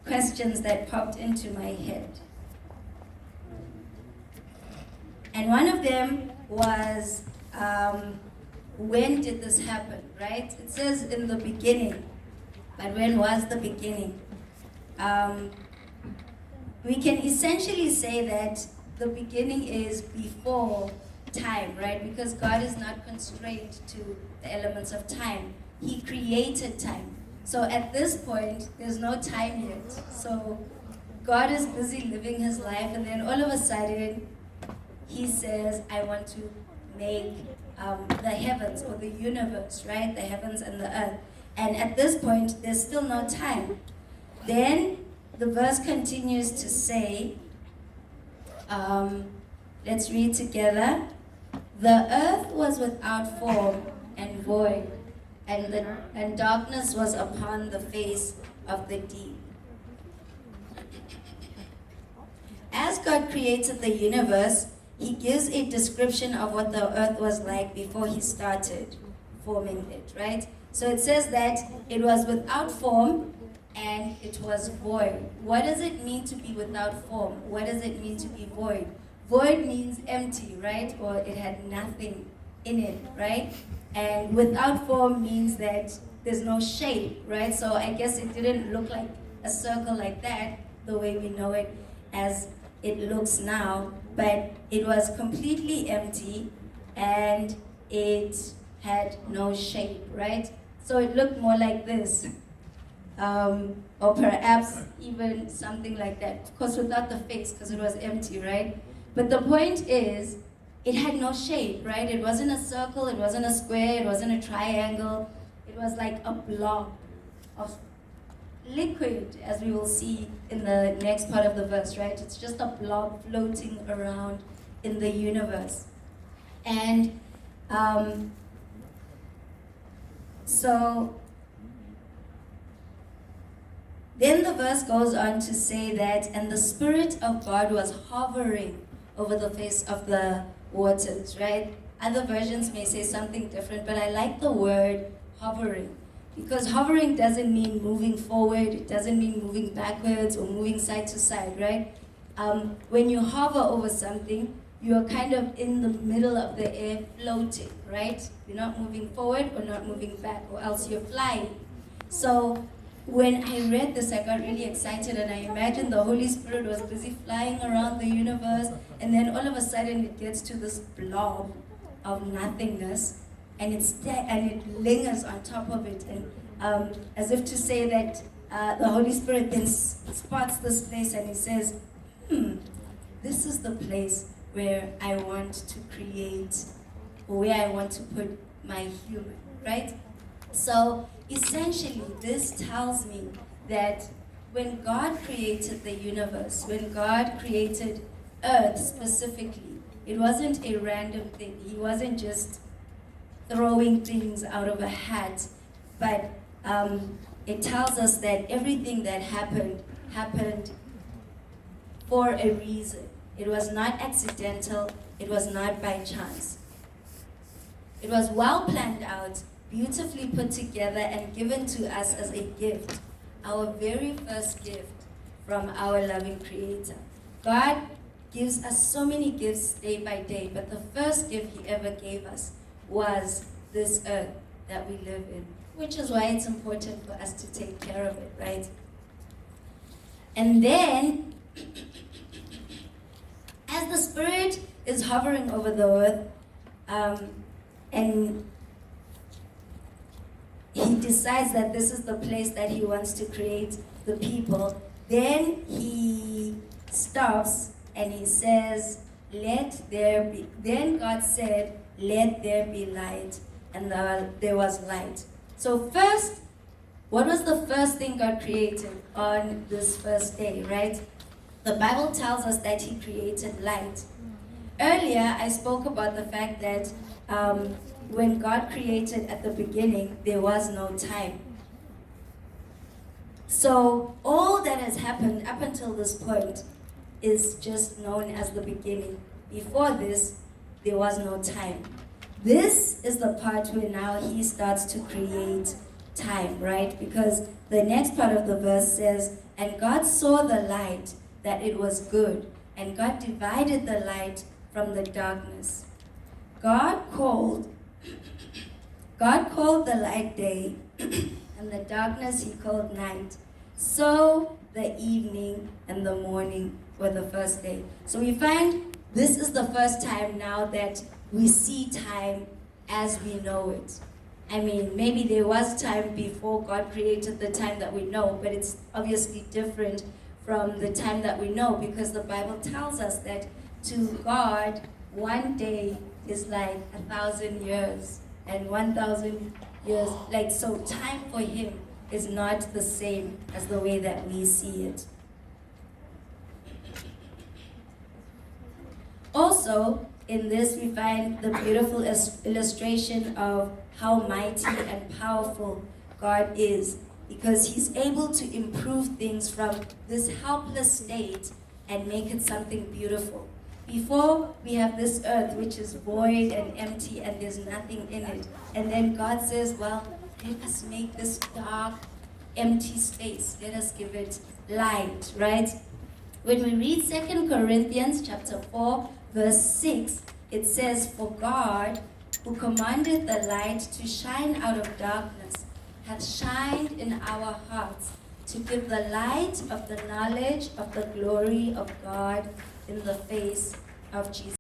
questions that popped into my head. And one of them was, when did this happen, right? It says in the beginning, but when was the beginning? We can essentially say that the beginning is before time, right? Because God is not constrained to the elements of time. He created time. So at this point, there's no time yet. So God is busy living his life, and then all of a sudden, he says, I want to make the heavens or the universe, right? The heavens and the earth. And at this point, there's still no time. Then the verse continues to say, let's read together. The earth was without form and void, and darkness was upon the face of the deep. As God created the universe, he gives a description of what the earth was like before he started forming it, right? So it says that it was without form and it was void. What does it mean to be without form? What does it mean to be void? Void means empty, right? Or it had nothing in it, right? And without form means that there's no shape, right? So I guess it didn't look like a circle like that, the way we know it as it looks now, but it was completely empty and it had no shape, right? So it looked more like this, or perhaps even something like that. Of course, without the face, because it was empty, right? But the point is, it had no shape, right? It wasn't a circle, it wasn't a square, it wasn't a triangle. It was like a blob of liquid, as we will see in the next part of the verse, right? It's just a blob floating around in the universe. And so then the verse goes on to say that, and the Spirit of God was hovering over the face of the waters, right? Other versions may say something different, but I like the word hovering. Because hovering doesn't mean moving forward, it doesn't mean moving backwards or moving side to side, right? When you hover over something, you're kind of in the middle of the air floating, right? You're not moving forward or not moving back, or else you're flying. So when I read this, I got really excited, and I imagined the Holy Spirit was busy flying around the universe, and then all of a sudden it gets to this blob of nothingness, and it lingers on top of it, and as if to say that the Holy Spirit then spots this place, and he says, this is the place where I want to create, or where I want to put my human, right? So essentially, this tells me that when God created the universe, when God created Earth specifically, it wasn't a random thing. He wasn't just throwing things out of a hat, but it tells us that everything that happened for a reason. It was not accidental, it was not by chance. It was well planned out, beautifully put together, and given to us as a gift, our very first gift from our loving Creator. God gives us so many gifts day by day, but the first gift he ever gave us was this earth that we live in, which is why it's important for us to take care of it, right? And then, as the Spirit is hovering over the earth, and he decides that this is the place that he wants to create the people, then he stops and he says, let there be. Then God said, let there be light, and there was light. So first, what was the first thing God created on this first day, right? The Bible tells us that he created light. Earlier, I spoke about the fact that when God created at the beginning, there was no time. So all that has happened up until this point is just known as the beginning. Before this, there was no time. This is the part where now he starts to create time, right? Because the next part of the verse says, "And God saw the light, that it was good, and God divided the light from the darkness. God called the light day, and the darkness he called night. So the evening and the morning were the first day." So we find this is the first time now that we see time as we know it. I mean, maybe there was time before God created the time that we know, but it's obviously different from the time that we know, because the Bible tells us that to God, one day is like 1,000 years, and 1,000 years, like, so time for him is not the same as the way that we see it. Also, in this we find the beautiful illustration of how mighty and powerful God is, because he's able to improve things from this helpless state and make it something beautiful. Before, we have this earth which is void and empty and there's nothing in it. And then God says, well, let us make this dark, empty space. Let us give it light, right? When we read 2 Corinthians chapter 4, verse 6, it says, "For God, who commanded the light to shine out of darkness, hath shined in our hearts to give the light of the knowledge of the glory of God in the face of Jesus."